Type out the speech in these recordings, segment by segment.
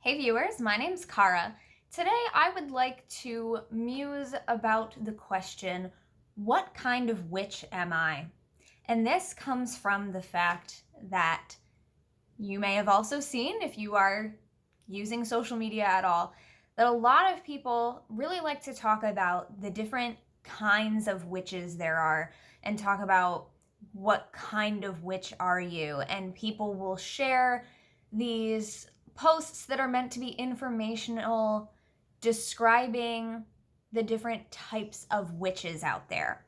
Hey viewers, my name's Kara. Today I would like to muse about the question, what kind of witch am I? And this comes from the fact that you may have also seen, if you are using social media at all, that a lot of people really like to talk about the different kinds of witches there are and talk about what kind of witch are you, and people will share these posts that are meant to be informational, describing the different types of witches out there.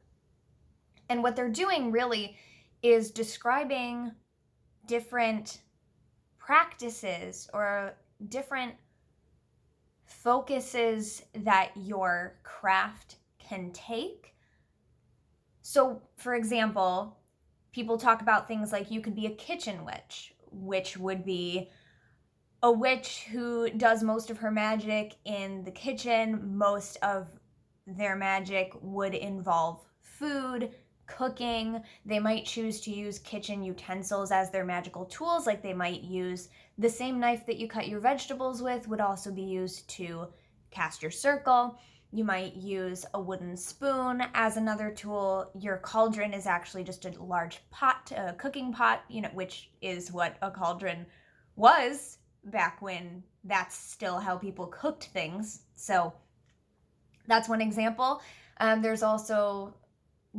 And what they're doing really is describing different practices or different focuses that your craft can take. So, for example, people talk about things like you could be a kitchen witch, which would be a witch who does most of her magic in the kitchen. Most of their magic would involve food, cooking. They might choose to use kitchen utensils as their magical tools, like they might use the same knife that you cut your vegetables with would also be used to cast your circle. You might use a wooden spoon as another tool. Your cauldron is actually just a large pot, a cooking pot, which is what a cauldron was back when that's still how people cooked things. So that's one example. There's also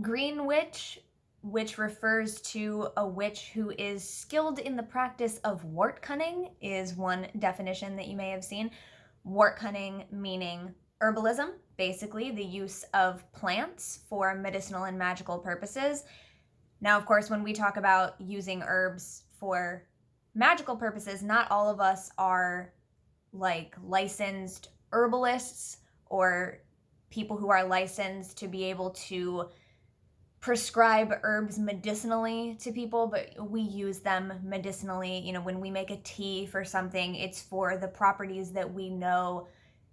green witch, which refers to a witch who is skilled in the practice of wart cunning, is one definition that you may have seen. Wart cunning meaning herbalism, basically the use of plants for medicinal and magical purposes. Now, of course, when we talk about using herbs for magical purposes, not all of us are like licensed herbalists or people who are licensed to be able to prescribe herbs medicinally to people, but we use them medicinally. When we make a tea for something, it's for the properties that we know.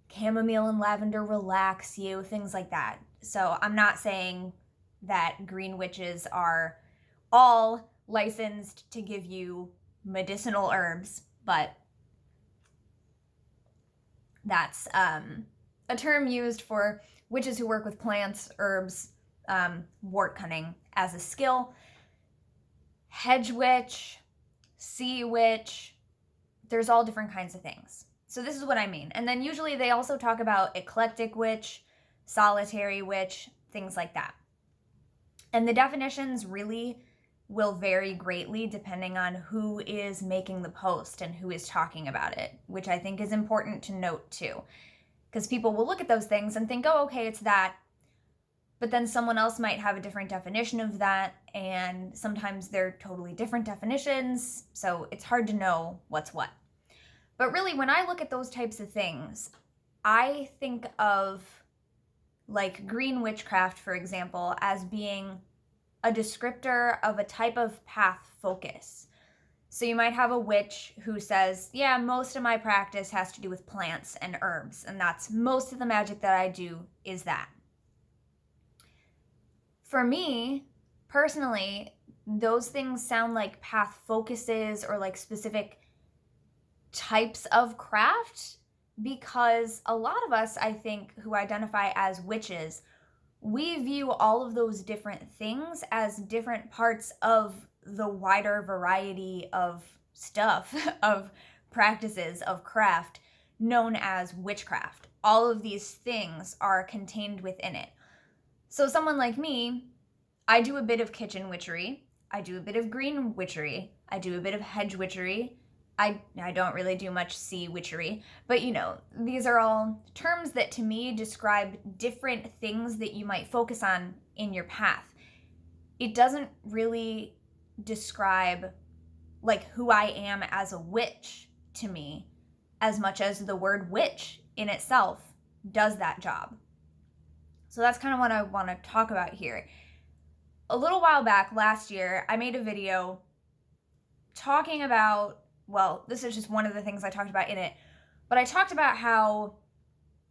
Chamomile and lavender relax you, things like that. So I'm not saying that green witches are all licensed to give you medicinal herbs, but that's a term used for witches who work with plants, herbs, wart cunning as a skill. Hedge witch, sea witch, there's all different kinds of things. So this is what I mean. And then usually they also talk about eclectic witch, solitary witch, things like that. And the definitions really will vary greatly depending on who is making the post and who is talking about it, which I think is important to note too. Because people will look at those things and think, oh, okay, it's that. But then someone else might have a different definition of that, and sometimes they're totally different definitions, so it's hard to know what's what. But really, when I look at those types of things, I think of like green witchcraft, for example, as being a descriptor of a type of path focus. So you might have a witch who says, yeah, most of my practice has to do with plants and herbs, and that's most of the magic that I do is that. For me, personally, those things sound like path focuses or like specific types of craft, because a lot of us, I think, who identify as witches, we view all of those different things as different parts of the wider variety of stuff, of practices, of craft known as witchcraft. All of these things are contained within it. So someone like me, I do a bit of kitchen witchery, I do a bit of green witchery, I do a bit of hedge witchery, I don't really do much sea witchery, but these are all terms that to me describe different things that you might focus on in your path. It doesn't really describe like who I am as a witch to me as much as the word witch in itself does that job. So that's kind of what I want to talk about here. A little while back, last year, I made a video talking about, well, this is just one of the things I talked about in it, but I talked about how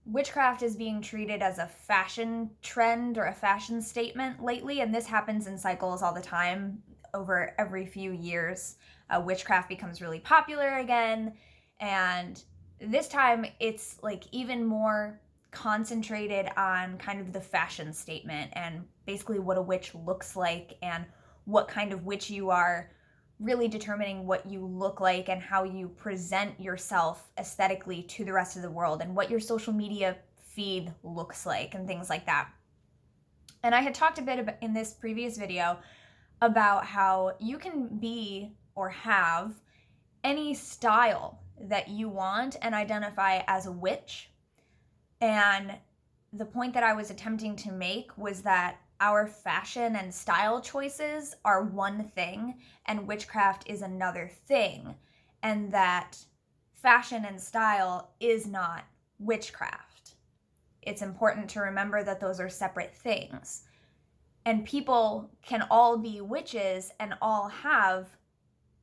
witchcraft is being treated as a fashion trend or a fashion statement lately, and this happens in cycles all the time. Over every few years, witchcraft becomes really popular again, and this time it's like even more concentrated on kind of the fashion statement and basically what a witch looks like and what kind of witch you are, really determining what you look like and how you present yourself aesthetically to the rest of the world and what your social media feed looks like and things like that. And I had talked a bit about, in this previous video, about how you can be or have any style that you want and identify as a witch. And the point that I was attempting to make was that our fashion and style choices are one thing and witchcraft is another thing, and that fashion and style is not witchcraft. It's important to remember that those are separate things. And people can all be witches and all have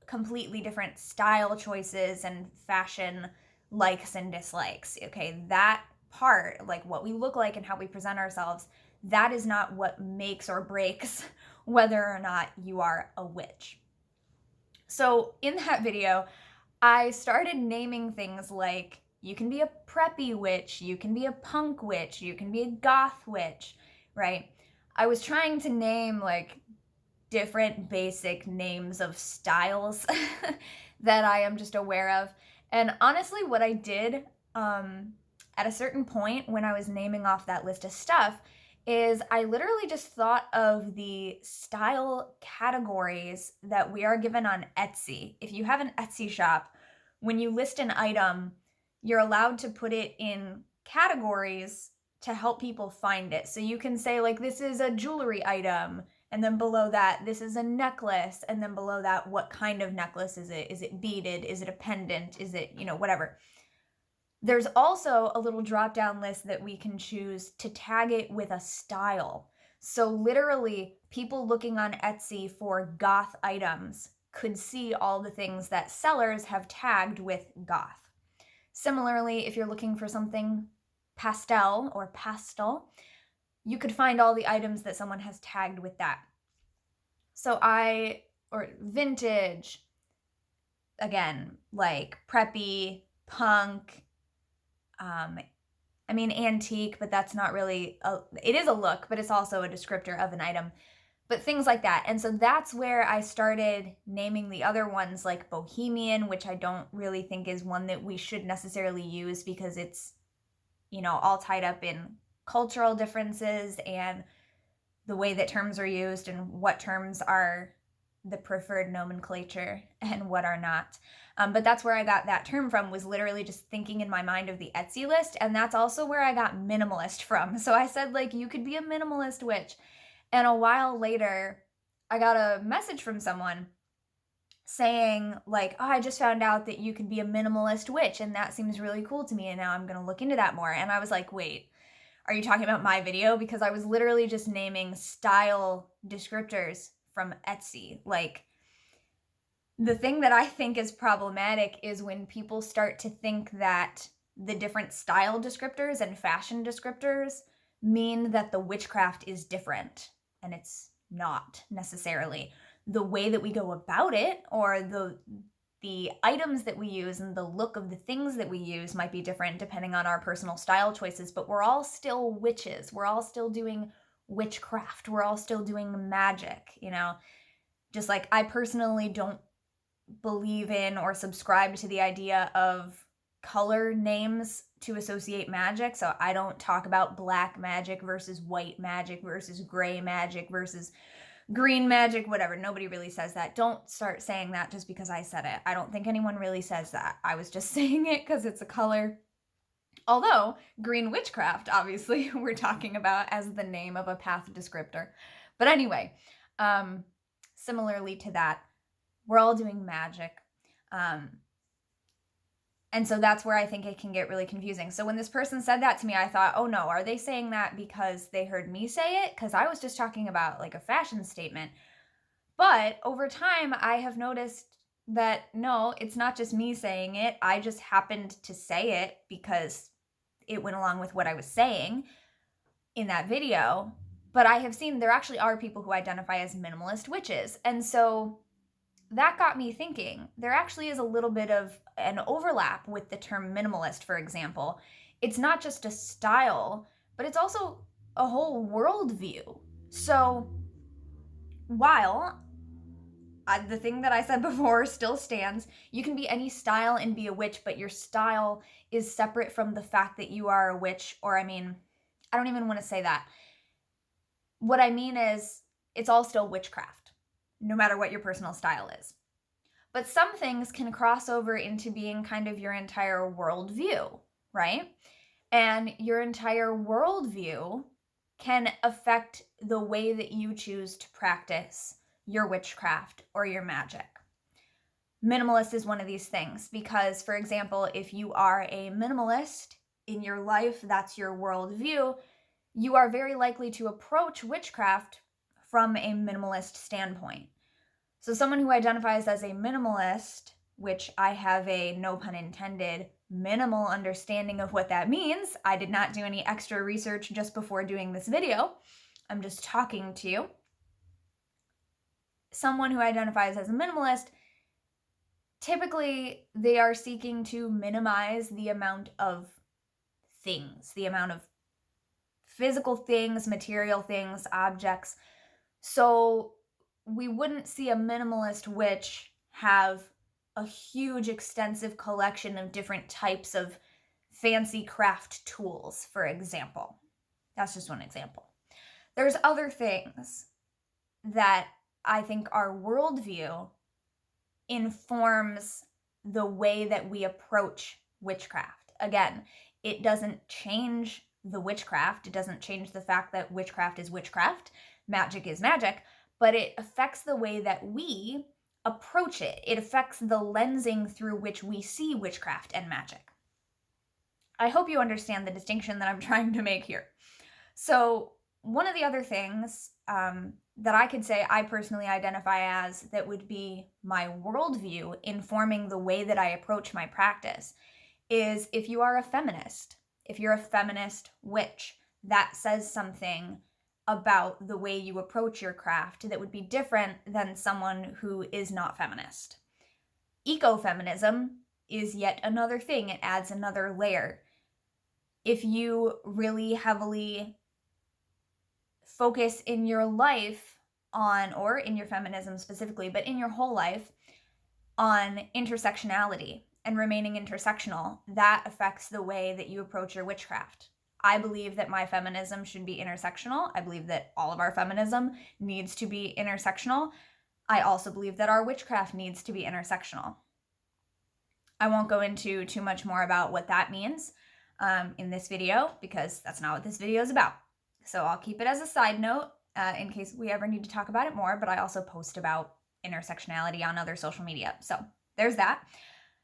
completely different style choices and fashion likes and dislikes. Okay, that part, like what we look like and how we present ourselves, that is not what makes or breaks whether or not you are a witch. So in that video, I started naming things like you can be a preppy witch, you can be a punk witch, you can be a goth witch, right? I was trying to name like different basic names of styles that I am just aware of. And honestly, what I did at a certain point when I was naming off that list of stuff is I literally just thought of the style categories that we are given on Etsy. If you have an Etsy shop, when you list an item, you're allowed to put it in categories to help people find it. So you can say like, this is a jewelry item, and then below that, this is a necklace, and then below that, what kind of necklace is it? Is it beaded? Is it a pendant? Is it, whatever. There's also a little drop-down list that we can choose to tag it with a style. So literally, people looking on Etsy for goth items could see all the things that sellers have tagged with goth. Similarly, if you're looking for something pastel or pastel, you could find all the items that someone has tagged with that. So or vintage, again, like preppy, punk, antique, but that's not really, it is a look, but it's also a descriptor of an item, but things like that. And so that's where I started naming the other ones like bohemian, which I don't really think is one that we should necessarily use because it's, all tied up in cultural differences and the way that terms are used and what terms are the preferred nomenclature and what are not. But that's where I got that term from, was literally just thinking in my mind of the Etsy list. And that's also where I got minimalist from. So I said, like, you could be a minimalist witch. And a while later, I got a message from someone saying like, oh, I just found out that you could be a minimalist witch, and that seems really cool to me, and now I'm going to look into that more. And I was like, wait, are you talking about my video? Because I was literally just naming style descriptors from Etsy. Like, the thing that I think is problematic is when people start to think that the different style descriptors and fashion descriptors mean that the witchcraft is different, and it's not necessarily. The way that we go about it, or the items that we use and the look of the things that we use might be different depending on our personal style choices, but we're all still witches. We're all still doing witchcraft. We're all still doing magic, Just like I personally don't believe in or subscribe to the idea of color names to associate magic. So I don't talk about black magic versus white magic versus gray magic versus green magic, whatever. Nobody really says that. Don't start saying that just because I said it. I don't think anyone really says that. I was just saying it because it's a color. Although green witchcraft, obviously, we're talking about as the name of a path descriptor. But anyway, similarly to that, we're all doing magic. And so that's where I think it can get really confusing. So when this person said that to me, I thought, oh no, are they saying that because they heard me say it? Because I was just talking about like a fashion statement. But over time, I have noticed that no, it's not just me saying it. I just happened to say it because it went along with what I was saying in that video. But I have seen there actually are people who identify as minimalist witches. And so that got me thinking. There actually is a little bit of an overlap with the term minimalist, for example. It's not just a style, but it's also a whole worldview. So while the thing that I said before still stands, you can be any style and be a witch, but your style is separate from the fact that you are a witch, or I don't even want to say that. What I mean is, it's all still witchcraft, no matter what your personal style is. But some things can cross over into being kind of your entire worldview, right? And your entire worldview can affect the way that you choose to practice your witchcraft or your magic. Minimalist is one of these things because, for example, if you are a minimalist in your life, that's your worldview, you are very likely to approach witchcraft from a minimalist standpoint. So someone who identifies as a minimalist, which I have a, no pun intended, minimal understanding of what that means. I did not do any extra research just before doing this video. I'm just talking to you. Someone who identifies as a minimalist, typically they are seeking to minimize the amount of things, the amount of physical things, material things, objects. So we wouldn't see a minimalist witch have a huge, extensive collection of different types of fancy craft tools, for example. That's just one example. There's other things that I think our worldview informs the way that we approach witchcraft. Again, it doesn't change the witchcraft. It doesn't change the fact that witchcraft is witchcraft, magic is magic, but it affects the way that we approach it. It affects the lensing through which we see witchcraft and magic. I hope you understand the distinction that I'm trying to make here. So one of the other things that I could say I personally identify as that would be my worldview informing the way that I approach my practice is if you are a feminist, if you're a feminist witch, that says something about the way you approach your craft that would be different than someone who is not feminist. Eco-feminism is yet another thing. It adds another layer. If you really heavily focus in your life on, or in your feminism specifically, but in your whole life, on intersectionality and remaining intersectional, that affects the way that you approach your witchcraft. I believe that my feminism should be intersectional. I believe that all of our feminism needs to be intersectional. I also believe that our witchcraft needs to be intersectional. I won't go into too much more about what that means in this video because that's not what this video is about. So I'll keep it as a side note in case we ever need to talk about it more, but I also post about intersectionality on other social media. So there's that.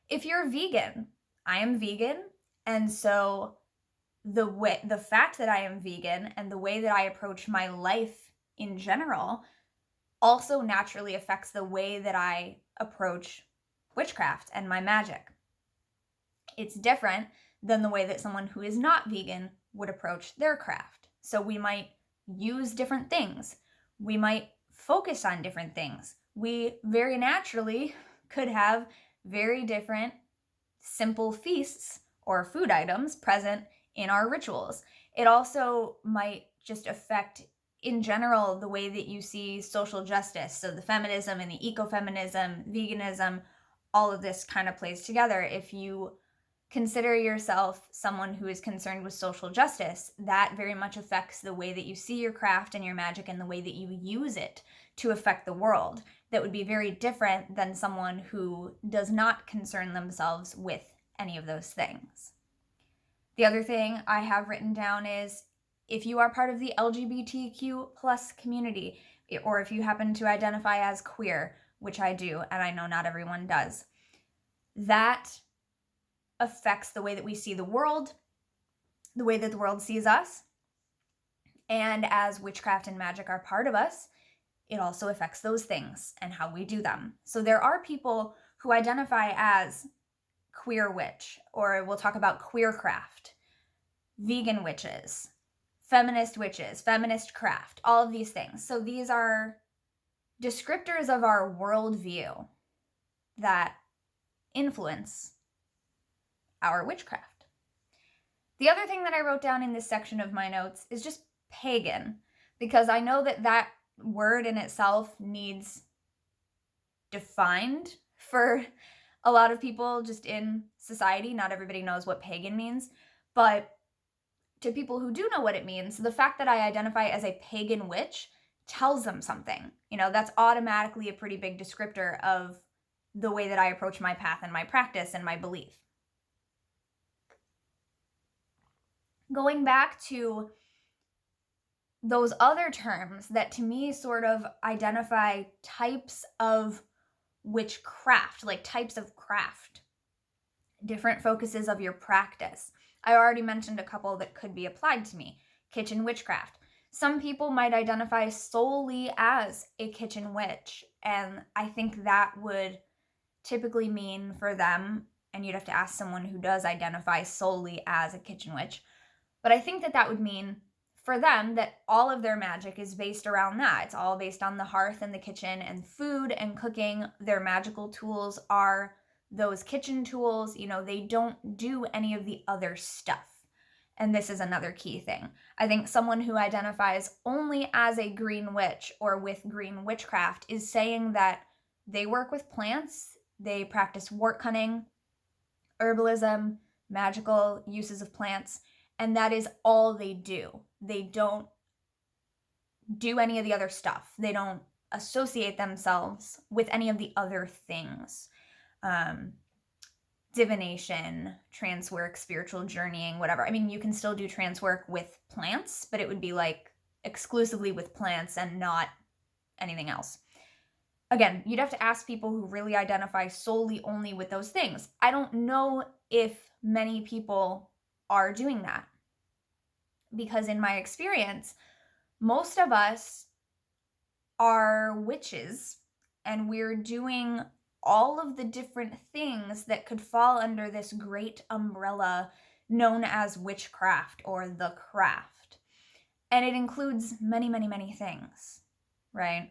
If you're vegan, I am vegan, and so the fact that I am vegan and the way that I approach my life in general also naturally affects the way that I approach witchcraft and my magic. It's different than the way that someone who is not vegan would approach their craft. So we might use different things. We might focus on different things. We very naturally could have very different simple feasts or food items present in our rituals. It also might just affect, in general, the way that you see social justice. So the feminism and the ecofeminism, veganism, all of this kind of plays together. If you consider yourself someone who is concerned with social justice, that very much affects the way that you see your craft and your magic and the way that you use it to affect the world. That would be very different than someone who does not concern themselves with any of those things. The other thing I have written down is if you are part of the LGBTQ plus community, or if you happen to identify as queer, which I do, and I know not everyone does, that affects the way that we see the world, the way that the world sees us. And as witchcraft and magic are part of us, it also affects those things and how we do them. So there are people who identify as queer witch, or we'll talk about queer craft, vegan witches, feminist craft, all of these things. So these are descriptors of our worldview that influence our witchcraft. The other thing that I wrote down in this section of my notes is just pagan, because I know that that word in itself needs defined for a lot of people just in society. Not everybody knows what pagan means, but to people who do know what it means, the fact that I identify as a pagan witch tells them something. You know, that's automatically a pretty big descriptor of the way that I approach my path and my practice and my belief. Going back to those other terms that to me sort of identify types of witchcraft, like types of craft, different focuses of your practice. I already mentioned a couple that could be applied to me. Kitchen witchcraft. Some people might identify solely as a kitchen witch, and I think that would typically mean for them, and you'd have to ask someone who does identify solely as a kitchen witch, but I think that that would mean for them that all of their magic is based around that. It's all based on the hearth and the kitchen and food and cooking. Their magical tools are those kitchen tools. You know, they don't do any of the other stuff. And this is another key thing. I think someone who identifies only as a green witch or with green witchcraft is saying that they work with plants, they practice wart cunning, herbalism, magical uses of plants, and that is all they do. They don't do any of the other stuff. They don't associate themselves with any of the other things. Divination, trance work, spiritual journeying, whatever. I mean, you can still do trance work with plants, but it would be like exclusively with plants and not anything else. Again, you'd have to ask people who really identify solely only with those things. I don't know if many people are doing that, because in my experience, most of us are witches and we're doing all of the different things that could fall under this great umbrella known as witchcraft or the craft. And it includes many, many, many things, right?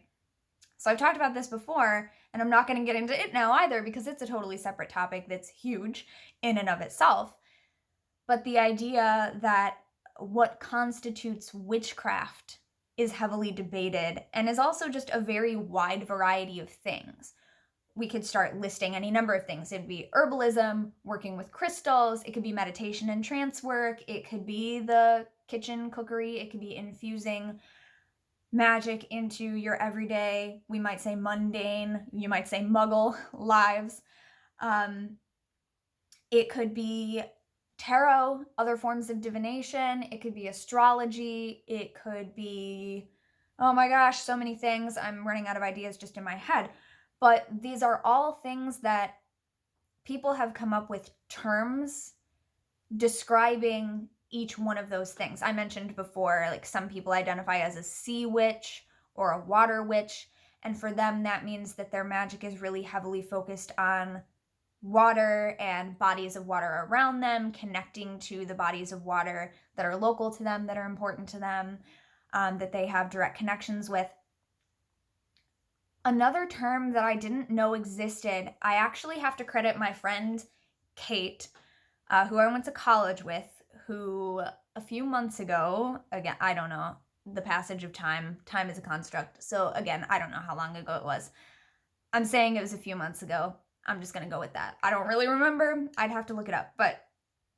So I've talked about this before, and I'm not going to get into it now either because it's a totally separate topic that's huge in and of itself. But the idea that what constitutes witchcraft is heavily debated and is also just a very wide variety of things. We could start listing any number of things. It'd be herbalism, working with crystals, it could be meditation and trance work, it could be the kitchen cookery, it could be infusing magic into your everyday, we might say mundane, you might say muggle lives. It could be tarot, other forms of divination, it could be astrology, it could be, oh my gosh, so many things. I'm running out of ideas just in my head. But these are all things that people have come up with terms describing each one of those things. I mentioned before, like some people identify as a sea witch or a water witch, and for them that means that their magic is really heavily focused on water and bodies of water around them, connecting to the bodies of water that are local to them, that are important to them, that they have direct connections with. Another term that I didn't know existed, I actually have to credit my friend Kate, who I went to college with, who a few months ago, again, I don't know, the passage of time is a construct, so again, I don't know how long ago it was. I'm saying it was a few months ago. I'm just going to go with that. I don't really remember. I'd have to look it up. But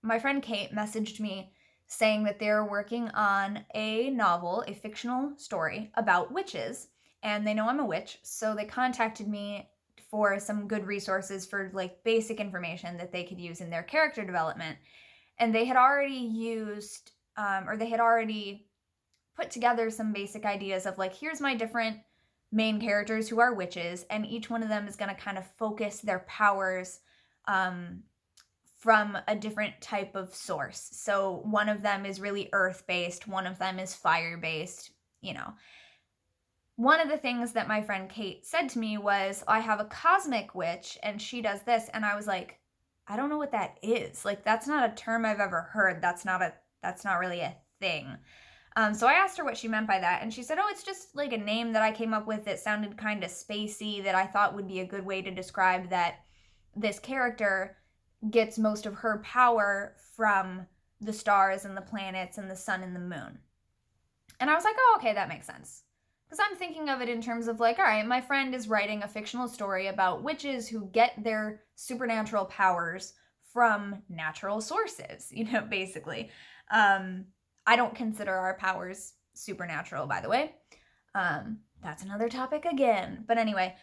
my friend Kate messaged me saying that they're working on a novel, a fictional story about witches, and they know I'm a witch, so they contacted me for some good resources for like basic information that they could use in their character development. And they had already used, or they had already put together some basic ideas of like, here's my different main characters who are witches, and each one of them is going to kind of focus their powers from a different type of source. So one of them is really earth-based, one of them is fire-based, you know. One of the things that my friend Kate said to me was, I have a cosmic witch and she does this, and I was like, I don't know what that is. Like, that's not a term I've ever heard. That's not really a thing. So I asked her what she meant by that, and she said, oh, it's just like a name that I came up with that sounded kind of spacey, that I thought would be a good way to describe that this character gets most of her power from the stars and the planets and the sun and the moon. And I was like, oh, okay, that makes sense. Because I'm thinking of it in terms of like, all right, my friend is writing a fictional story about witches who get their supernatural powers from natural sources, basically. I don't consider our powers supernatural, by the way. That's another topic again. But anyway,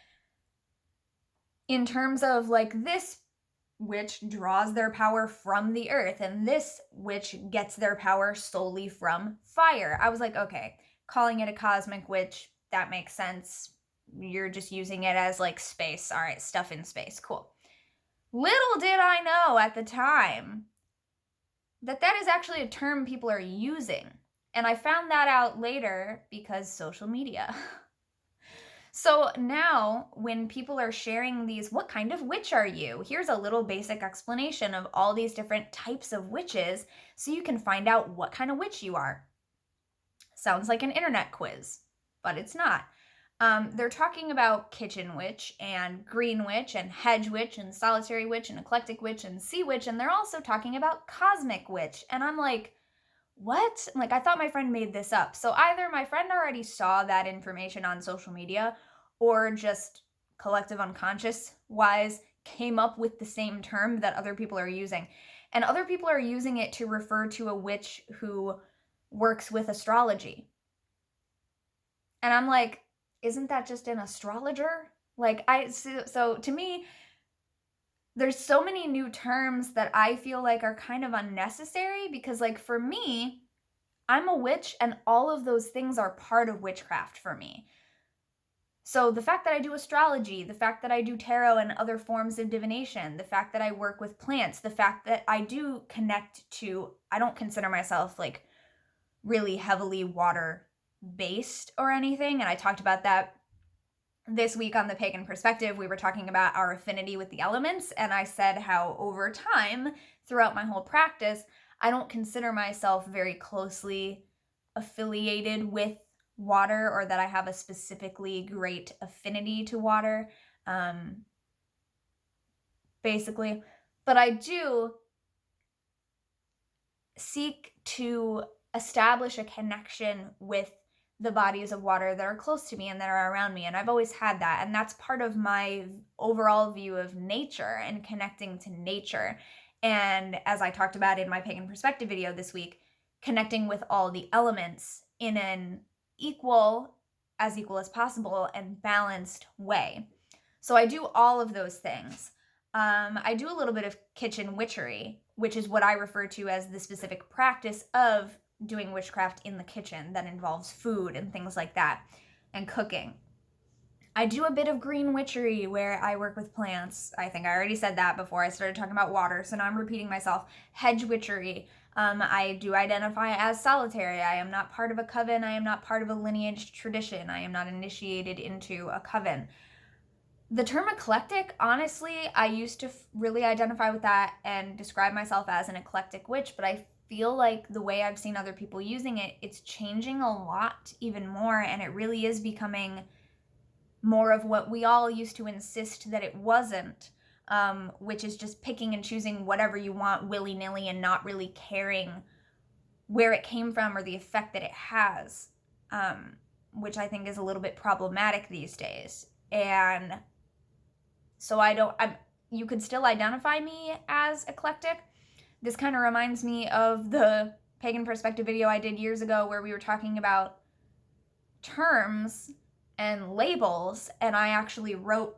in terms of like this witch draws their power from the earth, and this witch gets their power solely from fire. I was like, okay, calling it a cosmic witch, that makes sense. You're just using it as like space. All right, stuff in space. Cool. Little did I know at the time that that is actually a term people are using. And I found that out later because social media. So now when people are sharing these, what kind of witch are you? Here's a little basic explanation of all these different types of witches so you can find out what kind of witch you are. Sounds like an internet quiz, but it's not. They're talking about kitchen witch and green witch and hedge witch and solitary witch and eclectic witch and sea witch, and they're also talking about cosmic witch. And I'm like, what? Like, I thought my friend made this up. So either my friend already saw that information on social media or just collective unconscious wise came up with the same term that other people are using. And other people are using it to refer to a witch who works with astrology. And I'm like, isn't that just an astrologer? So to me, there's so many new terms that I feel like are kind of unnecessary because, like, for me, I'm a witch and all of those things are part of witchcraft for me. So the fact that I do astrology, the fact that I do tarot and other forms of divination, the fact that I work with plants, the fact that I do connect to, I don't consider myself like really heavily water based or anything. And I talked about that this week on the Pagan Perspective. We were talking about our affinity with the elements, and I said how over time, throughout my whole practice, I don't consider myself very closely affiliated with water or that I have a specifically great affinity to water, basically. But I do seek to establish a connection with the bodies of water that are close to me and that are around me. And I've always had that. And that's part of my overall view of nature and connecting to nature. And as I talked about in my Pagan Perspective video this week, connecting with all the elements in an equal as possible and balanced way. So I do all of those things. I do a little bit of kitchen witchery, which is what I refer to as the specific practice of doing witchcraft in the kitchen that involves food and things like that, and cooking. I do a bit of green witchery where I work with plants. I think I already said that before I started talking about water, so now I'm repeating myself. Hedge witchery. I do identify as solitary. I am not part of a coven. I am not part of a lineage tradition. I am not initiated into a coven. The term eclectic, honestly, I used to really identify with that and describe myself as an eclectic witch, but I feel like the way I've seen other people using it, it's changing a lot even more, and it really is becoming more of what we all used to insist that it wasn't, which is just picking and choosing whatever you want willy-nilly and not really caring where it came from or the effect that it has, which I think is a little bit problematic these days. And so you could still identify me as eclectic. This kind of reminds me of the Pagan Perspective video I did years ago where we were talking about terms and labels, and I actually wrote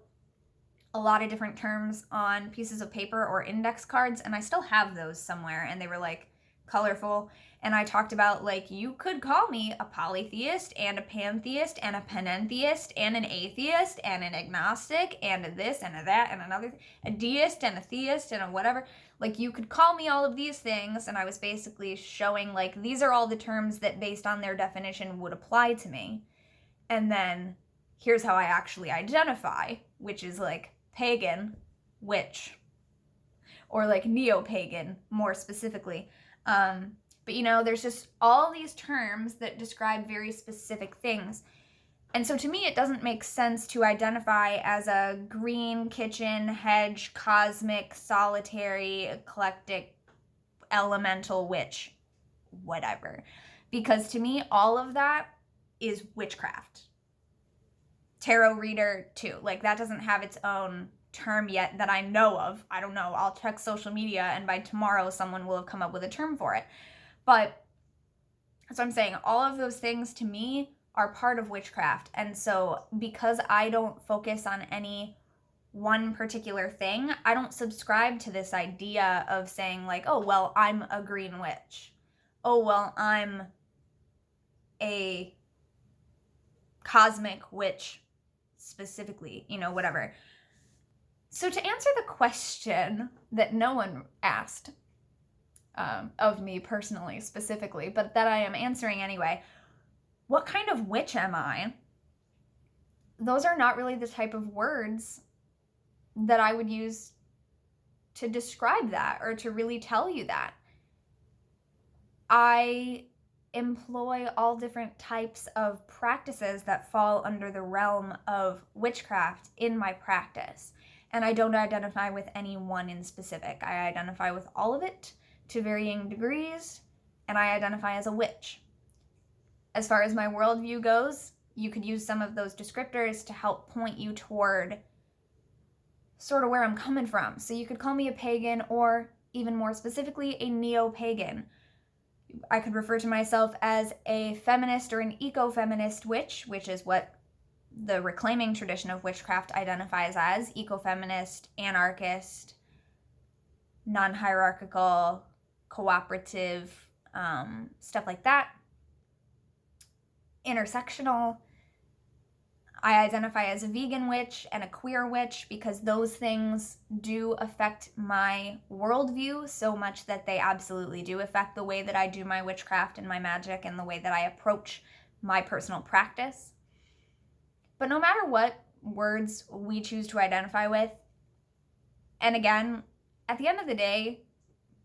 a lot of different terms on pieces of paper or index cards, and I still have those somewhere, and they were like colorful. And I talked about, like, you could call me a polytheist and a pantheist and a panentheist and an atheist and an agnostic and a this and a that and another, a deist and a theist and a whatever. Like, you could call me all of these things, and I was basically showing, like, these are all the terms that based on their definition would apply to me. And then here's how I actually identify, which is like pagan, witch, or like neo-pagan more specifically. But there's just all these terms that describe very specific things. And so to me, it doesn't make sense to identify as a green, kitchen, hedge, cosmic, solitary, eclectic, elemental witch, whatever. Because to me, all of that is witchcraft. Tarot reader too. Like, that doesn't have its own term yet that I know of. I don't know. I'll check social media, and by tomorrow someone will have come up with a term for it. But so I'm saying all of those things to me are part of witchcraft. And so because I don't focus on any one particular thing, I don't subscribe to this idea of saying like, oh, well, I'm a green witch. Oh, well, I'm a cosmic witch specifically, whatever. So to answer the question that no one asked of me personally, specifically, but that I am answering anyway, what kind of witch am I? Those are not really the type of words that I would use to describe that or to really tell you that. I employ all different types of practices that fall under the realm of witchcraft in my practice. And I don't identify with any one in specific. I identify with all of it to varying degrees, and I identify as a witch. As far as my worldview goes, you could use some of those descriptors to help point you toward sort of where I'm coming from. So you could call me a pagan, or even more specifically, a neo-pagan. I could refer to myself as a feminist or an eco-feminist witch, which is what the reclaiming tradition of witchcraft identifies as: eco-feminist, anarchist, non-hierarchical, cooperative, stuff like that. Intersectional. I identify as a vegan witch and a queer witch because those things do affect my worldview so much that they absolutely do affect the way that I do my witchcraft and my magic and the way that I approach my personal practice. But no matter what words we choose to identify with, and again, at the end of the day,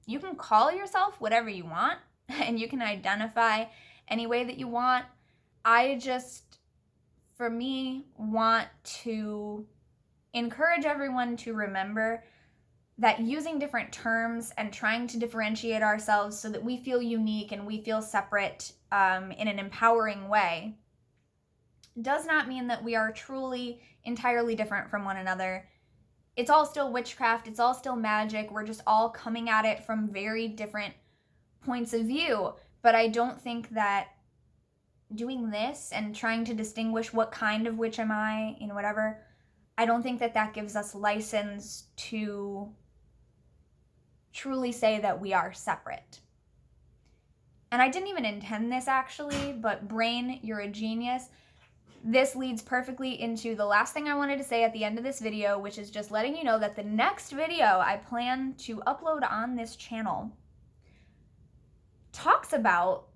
you can call yourself whatever you want and you can identify any way that you want. I just, for me, want to encourage everyone to remember that using different terms and trying to differentiate ourselves so that we feel unique and we feel separate in an empowering way does not mean that we are truly entirely different from one another. It's all still witchcraft. It's all still magic. We're just all coming at it from very different points of view. But I don't think that doing this and trying to distinguish what kind of witch am I, whatever, I don't think that that gives us license to truly say that we are separate. And I didn't even intend this actually, but brain, you're a genius. This leads perfectly into the last thing I wanted to say at the end of this video, which is just letting you know that the next video I plan to upload on this channel talks about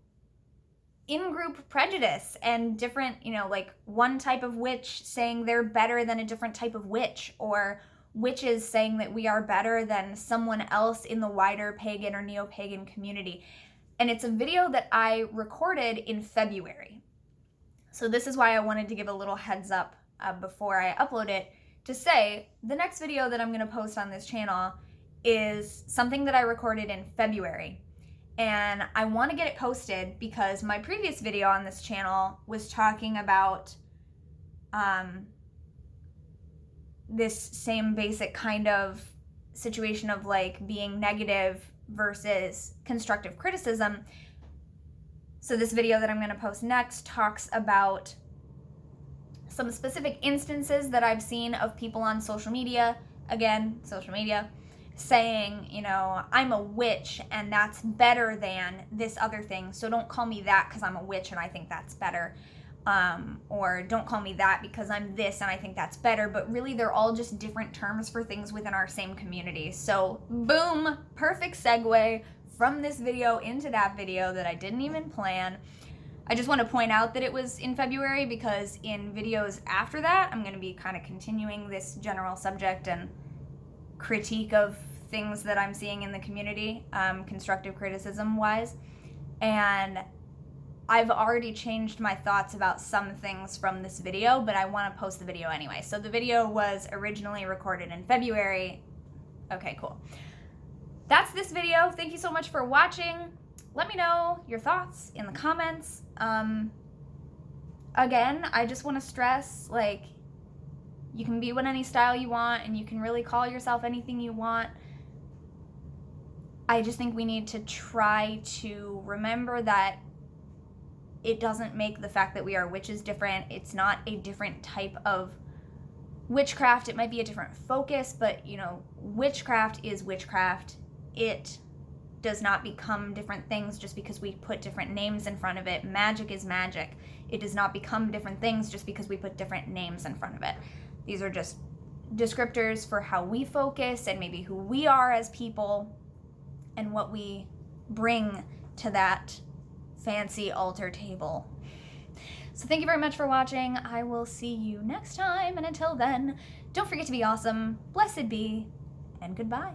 in-group prejudice and different, like one type of witch saying they're better than a different type of witch, or witches saying that we are better than someone else in the wider pagan or neo-pagan community. And it's a video that I recorded in February. So this is why I wanted to give a little heads up before I upload it, to say the next video that I'm going to post on this channel is something that I recorded in February. And I want to get it posted because my previous video on this channel was talking about this same basic kind of situation of like being negative versus constructive criticism. So this video that I'm going to post next talks about some specific instances that I've seen of people on social media, again, social media, saying, I'm a witch and that's better than this other thing, so don't call me that because I'm a witch and I think that's better. Or don't call me that because I'm this and I think that's better. But really, they're all just different terms for things within our same community. So boom, perfect segue from this video into that video that I didn't even plan. I just want to point out that it was in February because in videos after that, I'm going to be kind of continuing this general subject and critique of things that I'm seeing in the community, constructive criticism wise. And I've already changed my thoughts about some things from this video, but I want to post the video anyway. So the video was originally recorded in February. Okay, cool. That's this video. Thank you so much for watching. Let me know your thoughts in the comments. Again, I just want to stress, like, you can be with any style you want, and you can really call yourself anything you want. I just think we need to try to remember that it doesn't make the fact that we are witches different. It's not a different type of witchcraft. It might be a different focus, but, you know, witchcraft is witchcraft. It does not become different things just because we put different names in front of it. Magic is magic. It does not become different things just because we put different names in front of it. These are just descriptors for how we focus and maybe who we are as people and what we bring to that fancy altar table. So thank you very much for watching. I will see you next time, and until then, don't forget to be awesome, blessed be, and goodbye.